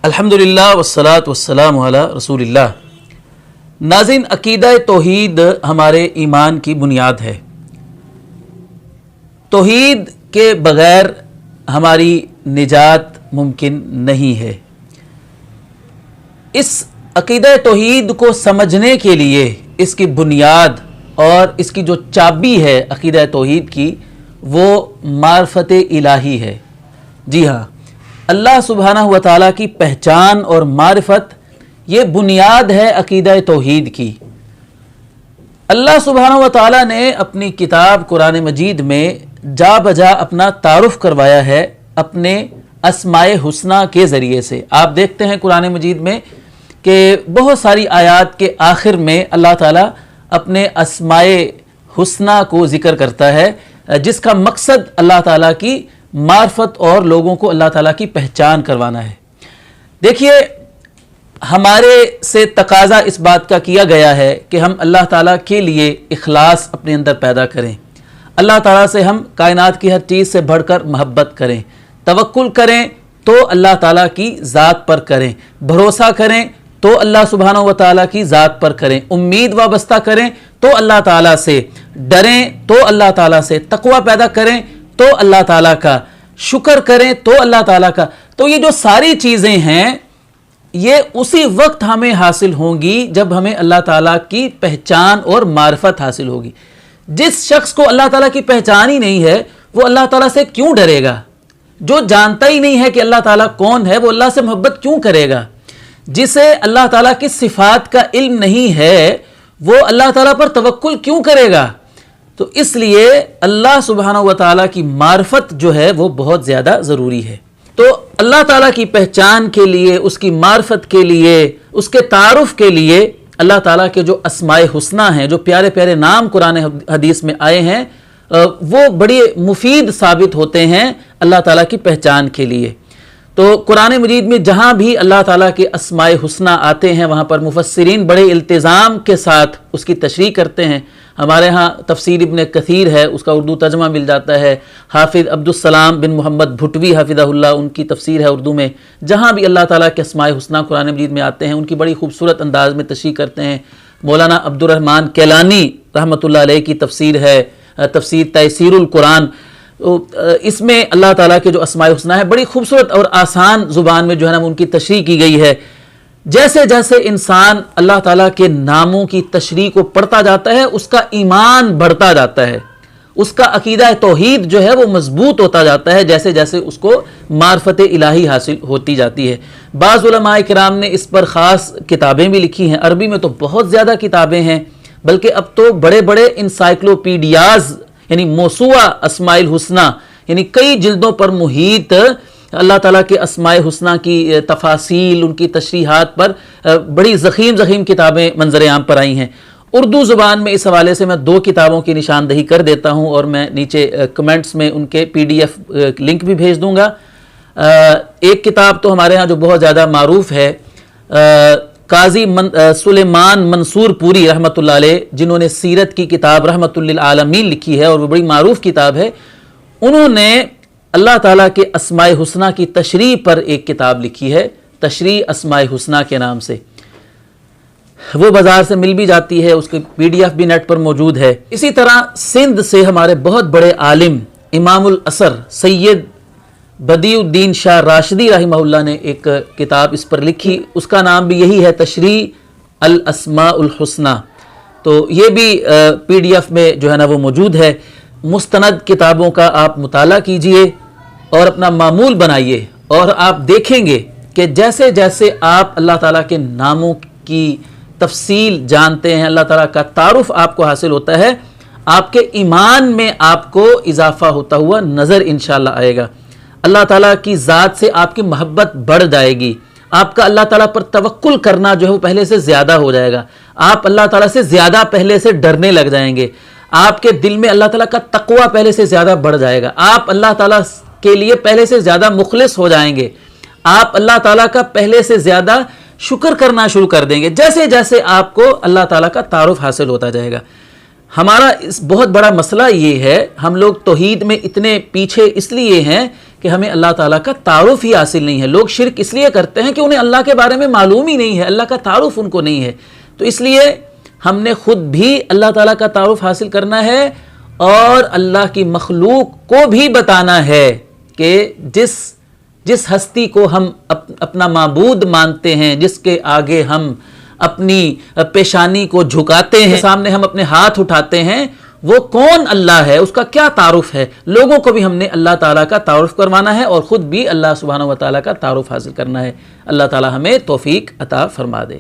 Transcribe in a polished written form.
الحمدللہ والصلاۃ والسلام علی رسول اللہ۔ ناظرین، عقیدہ توحید ہمارے ایمان کی بنیاد ہے۔ توحید کے بغیر ہماری نجات ممکن نہیں ہے۔ اس عقیدہ توحید کو سمجھنے کے لیے اس کی بنیاد اور اس کی جو چابی ہے عقیدہ توحید کی، وہ معرفت الہی ہے۔ جی ہاں، اللہ سبحانہ و تعالیٰ کی پہچان اور معرفت یہ بنیاد ہے عقیدہ توحید کی۔ اللہ سبحانہ و تعالیٰ نے اپنی کتاب قرآن مجید میں جا بجا اپنا تعارف کروایا ہے اپنے اسماء حسنہ کے ذریعے سے۔ آپ دیکھتے ہیں قرآن مجید میں کہ بہت ساری آیات کے آخر میں اللہ تعالیٰ اپنے اسماء حسنہ کو ذکر کرتا ہے، جس کا مقصد اللہ تعالیٰ کی معرفت اور لوگوں کو اللہ تعالیٰ کی پہچان کروانا ہے۔ دیکھیے، ہمارے سے تقاضا اس بات کا کیا گیا ہے کہ ہم اللہ تعالیٰ کے لیے اخلاص اپنے اندر پیدا کریں، اللہ تعالیٰ سے ہم کائنات کی ہر چیز سے بڑھ کر محبت کریں، توکل کریں تو اللہ تعالیٰ کی ذات پر کریں، بھروسہ کریں تو اللہ سبحانہ و تعالیٰ کی ذات پر کریں، امید وابستہ کریں تو اللہ تعالیٰ سے، ڈریں تو اللہ تعالیٰ سے، تقوی پیدا کریں تو اللہ تعالیٰ کا، شکر کریں تو اللہ تعالیٰ کا۔ تو یہ جو ساری چیزیں ہیں یہ اسی وقت ہمیں حاصل ہوں گی جب ہمیں اللہ تعالیٰ کی پہچان اور معرفت حاصل ہوگی۔ جس شخص کو اللہ تعالیٰ کی پہچان ہی نہیں ہے وہ اللہ تعالیٰ سے کیوں ڈرے گا؟ جو جانتا ہی نہیں ہے کہ اللہ تعالیٰ کون ہے وہ اللہ سے محبت کیوں کرے گا؟ جسے اللہ تعالیٰ کی صفات کا علم نہیں ہے وہ اللہ تعالیٰ پر توکل کیوں کرے گا؟ تو اس لیے اللہ سبحانہ و تعالیٰ کی معرفت جو ہے وہ بہت زیادہ ضروری ہے۔ تو اللہ تعالیٰ کی پہچان کے لیے، اس کی معرفت کے لیے، اس کے تعارف کے لیے اللہ تعالیٰ کے جو اسماء حسنہ ہیں، جو پیارے پیارے نام قرآن حدیث میں آئے ہیں، وہ بڑی مفید ثابت ہوتے ہیں اللہ تعالیٰ کی پہچان کے لیے۔ تو قرآن مجید میں جہاں بھی اللہ تعالیٰ کے اسماء حسنہ آتے ہیں وہاں پر مفسرین بڑے التزام کے ساتھ اس کی تشریح کرتے ہیں۔ ہمارے ہاں تفسیر ابن کثیر ہے، اس کا اردو ترجمہ مل جاتا ہے۔ حافظ عبدالسلام بن محمد بھٹوی حفظہ اللہ، ان کی تفسیر ہے اردو میں۔ جہاں بھی اللہ تعالیٰ کے اسماء حسنہ قرآن مجید میں آتے ہیں ان کی بڑی خوبصورت انداز میں تشریح کرتے ہیں۔ مولانا عبدالرحمن کیلانی رحمۃ اللہ علیہ کی تفسیر ہے، تفسیر تیسیر القرآن۔ اس میں اللہ تعالیٰ کے جو اسماء حسنہ ہے بڑی خوبصورت اور آسان زبان میں جو ہے نا ان کی تشریح کی گئی ہے۔ جیسے جیسے انسان اللہ تعالیٰ کے ناموں کی تشریح کو پڑھتا جاتا ہے اس کا ایمان بڑھتا جاتا ہے، اس کا عقیدہ توحید جو ہے وہ مضبوط ہوتا جاتا ہے، جیسے جیسے اس کو معرفت الہی حاصل ہوتی جاتی ہے۔ بعض علماء کرام نے اس پر خاص کتابیں بھی لکھی ہیں، عربی میں تو بہت زیادہ کتابیں ہیں، بلکہ اب تو بڑے بڑے انسائکلوپیڈیاز یعنی موسوعہ اسماء الحسنہ یعنی کئی جلدوں پر محیط اللہ تعالیٰ کے اسماء حسنہ کی تفاصیل، ان کی تشریحات پر بڑی ضخیم کتابیں منظر عام پر آئی ہیں۔ اردو زبان میں اس حوالے سے میں 2 کتابوں کی نشاندہی کر دیتا ہوں اور میں نیچے کمنٹس میں ان کے PDF لنک بھی بھیج دوں گا۔ ایک کتاب تو ہمارے ہاں جو بہت زیادہ معروف ہے، قاضی سلیمان منصور پوری رحمۃ اللہ علیہ، جنہوں نے سیرت کی کتاب رحمۃ للعالمین لکھی ہے اور وہ بڑی معروف کتاب ہے، انہوں نے اللہ تعالیٰ کے اسماء حسنہ کی تشریح پر ایک کتاب لکھی ہے، تشریح اسماء حسنہ کے نام سے۔ وہ بازار سے مل بھی جاتی ہے، اس کی PDF بھی نیٹ پر موجود ہے۔ اسی طرح سندھ سے ہمارے بہت بڑے عالم امام العصر سید بدیع الدین شاہ راشدی رحمہ اللہ نے ایک کتاب اس پر لکھی، اس کا نام بھی یہی ہے، تشریح الاسماء الحسنہ۔ تو یہ بھی PDF میں جو ہے نا وہ موجود ہے۔ مستند کتابوں کا آپ مطالعہ کیجئے اور اپنا معمول بنائیے، اور آپ دیکھیں گے کہ جیسے جیسے آپ اللہ تعالیٰ کے ناموں کی تفصیل جانتے ہیں، اللہ تعالیٰ کا تعارف آپ کو حاصل ہوتا ہے، آپ کے ایمان میں آپ کو اضافہ ہوتا ہوا نظر انشاءاللہ آئے گا۔ اللہ تعالیٰ کی ذات سے آپ کی محبت بڑھ جائے گی، آپ کا اللہ تعالیٰ پر توکل کرنا جو ہے وہ پہلے سے زیادہ ہو جائے گا، آپ اللہ تعالیٰ سے زیادہ پہلے سے ڈرنے لگ جائیں گے، آپ کے دل میں اللہ تعالیٰ کا تقوی پہلے سے زیادہ بڑھ جائے گا، آپ اللہ تعالیٰ کے لیے پہلے سے زیادہ مخلص ہو جائیں گے، آپ اللہ تعالیٰ کا پہلے سے زیادہ شکر کرنا شروع کر دیں گے، جیسے جیسے آپ کو اللہ تعالیٰ کا تعارف حاصل ہوتا جائے گا۔ ہمارا بہت بڑا مسئلہ یہ ہے، ہم لوگ توحید میں اتنے پیچھے اس لیے ہیں کہ ہمیں اللہ تعالیٰ کا تعارف ہی حاصل نہیں ہے. لوگ شرک اس لیے کرتے ہیں کہ انہیں اللہ کے بارے میں معلوم ہی نہیں ہے, اللہ کا تعارف ان کو نہیں ہے. تو اس لیے ہم نے خود بھی اللہ تعالیٰ کا تعارف حاصل کرنا ہے اور اللہ کی مخلوق کو بھی بتانا ہے کہ جس ہستی کو ہم اپنا معبود مانتے ہیں, جس کے آگے ہم اپنی پیشانی کو جھکاتے ہیں, سامنے ہم اپنے ہاتھ اٹھاتے ہیں, وہ کون اللہ ہے, اس کا کیا تعارف ہے. لوگوں کو بھی ہم نے اللہ تعالیٰ کا تعارف کروانا ہے اور خود بھی اللہ سبحانہ و تعالیٰ کا تعارف حاصل کرنا ہے. اللہ تعالیٰ ہمیں توفیق عطا فرما دے.